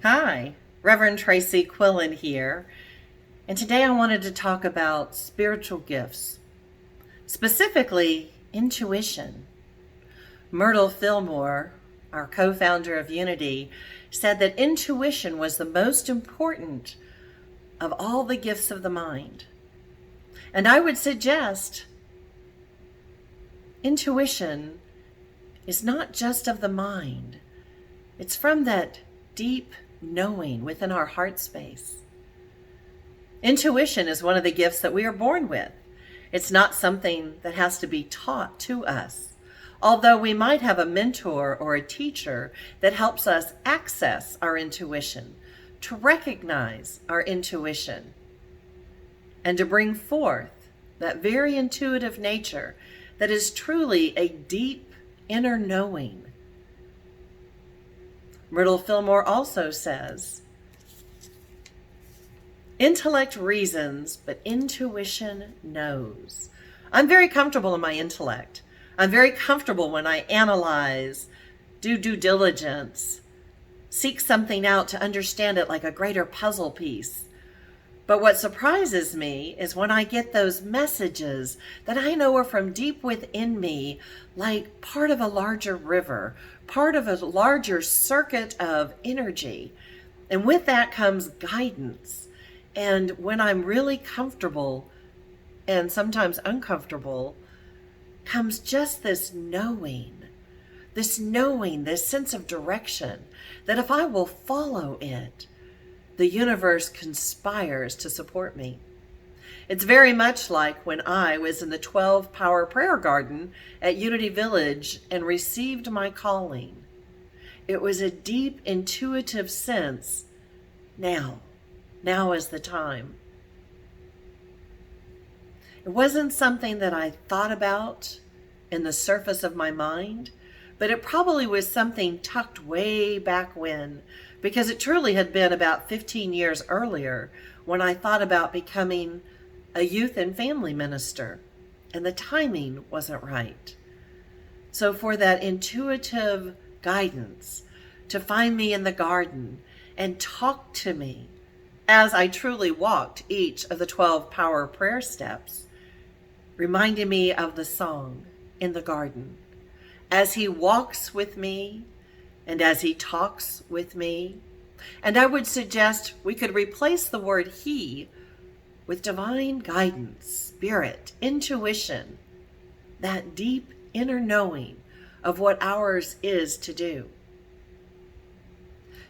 Hi, Reverend Tracy Quillen here, and today I wanted to talk about spiritual gifts, specifically intuition. Myrtle Fillmore, our co-founder of Unity, said that intuition was the most important of all the gifts of the mind. And I would suggest intuition is not just of the mind. It's from that deep knowing within our heart space. Intuition is one of the gifts that we are born with. It's not something that has to be taught to us, although we might have a mentor or a teacher that helps us access our intuition, to recognize our intuition, and to bring forth that very intuitive nature that is truly a deep inner knowing. Myrtle Fillmore also says, intellect reasons, but intuition knows. I'm very comfortable in my intellect. I'm very comfortable when I analyze, do due diligence, seek something out to understand it like a greater puzzle piece. But what surprises me is when I get those messages that I know are from deep within me, like part of a larger river, part of a larger circuit of energy. And with that comes guidance. And when I'm really comfortable and sometimes uncomfortable, comes just this knowing, this sense of direction, that if I will follow it, the universe conspires to support me. It's very much like when I was in the 12 Power Prayer Garden at Unity Village and received my calling. It was a deep, intuitive sense, now is the time. It wasn't something that I thought about in the surface of my mind, but it probably was something tucked way back when, because it truly had been about 15 years earlier when I thought about becoming a youth and family minister, and the timing wasn't right. So for that intuitive guidance to find me in the garden and talk to me as I truly walked each of the 12 power prayer steps, reminding me of the song in the garden. As he walks with me and as he talks with me. And I would suggest we could replace the word he with divine guidance, spirit, intuition, that deep inner knowing of what ours is to do.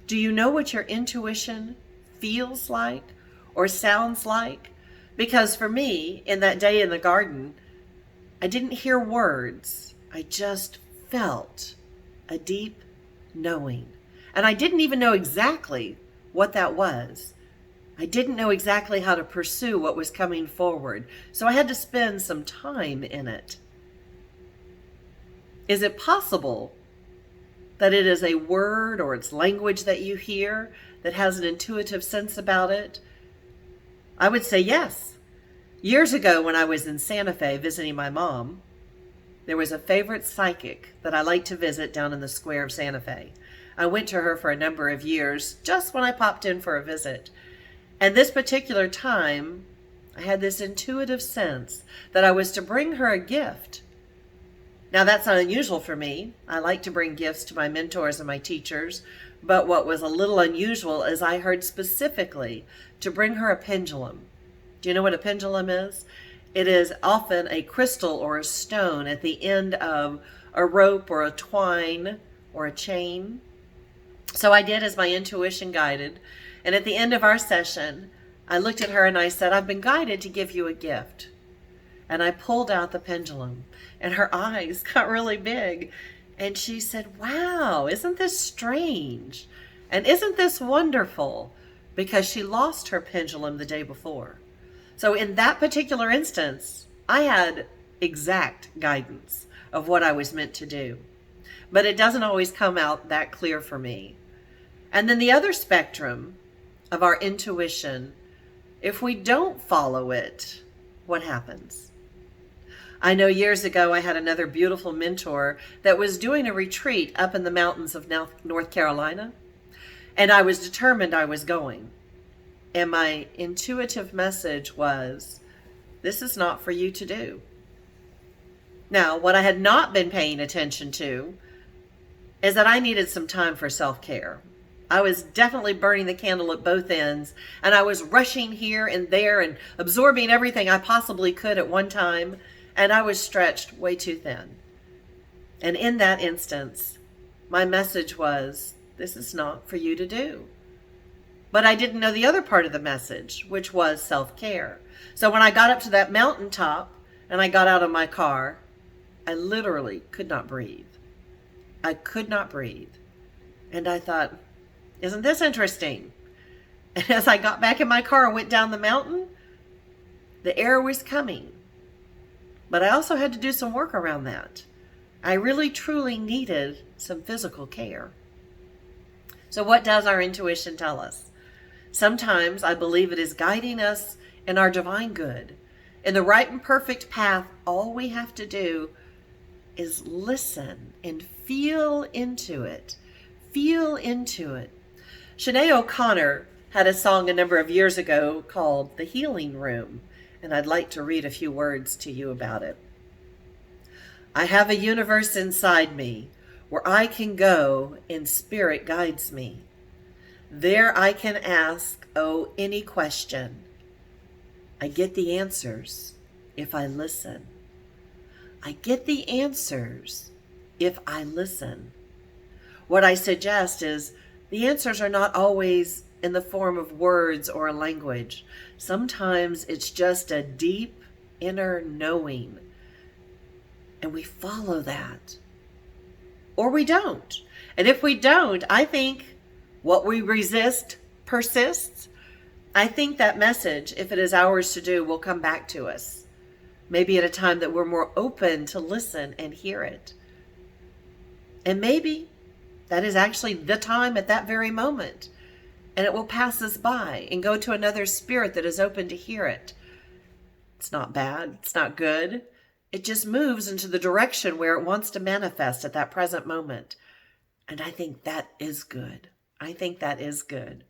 Do you know what your intuition feels like or sounds like? Because for me, in that day in the garden, I didn't hear words. I just felt a deep knowing. And I didn't even know exactly what that was. I didn't know exactly how to pursue what was coming forward. So I had to spend some time in it. Is it possible that it is a word or it's language that you hear that has an intuitive sense about it? I would say yes. Years ago when I was in Santa Fe visiting my mom, there was a favorite psychic that I liked to visit down in the square of Santa Fe. I went to her for a number of years, just when I popped in for a visit. And this particular time, I had this intuitive sense that I was to bring her a gift. Now that's not unusual for me. I like to bring gifts to my mentors and my teachers. But what was a little unusual is I heard specifically to bring her a pendulum. Do you know what a pendulum is? It is often a crystal or a stone at the end of a rope or a twine or a chain. So I did as my intuition guided. And at the end of our session, I looked at her and I said, I've been guided to give you a gift. And I pulled out the pendulum and her eyes got really big. And she said, wow, isn't this strange? And isn't this wonderful? Because she lost her pendulum the day before. So in that particular instance, I had exact guidance of what I was meant to do. But it doesn't always come out that clear for me. And then the other spectrum of our intuition, if we don't follow it, what happens? I know years ago I had another beautiful mentor that was doing a retreat up in the mountains of North Carolina. And I was determined I was going. And my intuitive message was, this is not for you to do. Now, what I had not been paying attention to is that I needed some time for self-care. I was definitely burning the candle at both ends, and I was rushing here and there and absorbing everything I possibly could at one time, and I was stretched way too thin. And in that instance, my message was, this is not for you to do. But I didn't know the other part of the message, which was self-care. So when I got up to that mountaintop and I got out of my car, I literally could not breathe. I could not breathe. And I thought, isn't this interesting? And as I got back in my car and went down the mountain, the air was coming. But I also had to do some work around that. I really truly needed some physical care. So what does our intuition tell us? Sometimes I believe it is guiding us in our divine good. In the right and perfect path, all we have to do is listen and feel into it. Feel into it. Sinead O'Connor had a song a number of years ago called The Healing Room, and I'd like to read a few words to you about it. I have a universe inside me where I can go and spirit guides me. There I can ask, any question. I get the answers if I listen. I get the answers if I listen. What I suggest is the answers are not always in the form of words or a language. Sometimes it's just a deep inner knowing, and we follow that. Or we don't. And if we don't, I think what we resist persists. I think that message, if it is ours to do, will come back to us. Maybe at a time that we're more open to listen and hear it. And maybe that is actually the time at that very moment. And it will pass us by and go to another spirit that is open to hear it. It's not bad. It's not good. It just moves into the direction where it wants to manifest at that present moment. And I think that is good. I think that is good.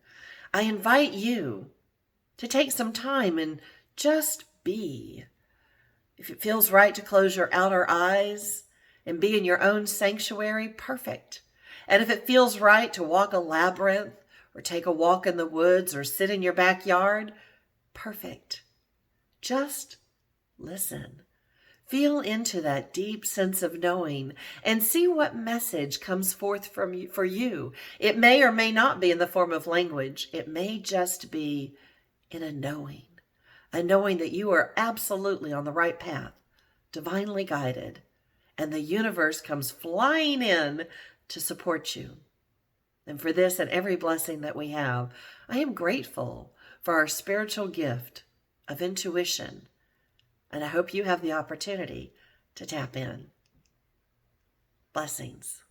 I invite you to take some time and just be. If it feels right to close your outer eyes and be in your own sanctuary, perfect. And if it feels right to walk a labyrinth or take a walk in the woods or sit in your backyard, perfect. Just listen. Feel into that deep sense of knowing and see what message comes forth for you. It may or may not be in the form of language. It may just be in a knowing that you are absolutely on the right path, divinely guided, and the universe comes flying in to support you. And for this and every blessing that we have, I am grateful for our spiritual gift of intuition. And I hope you have the opportunity to tap in. Blessings.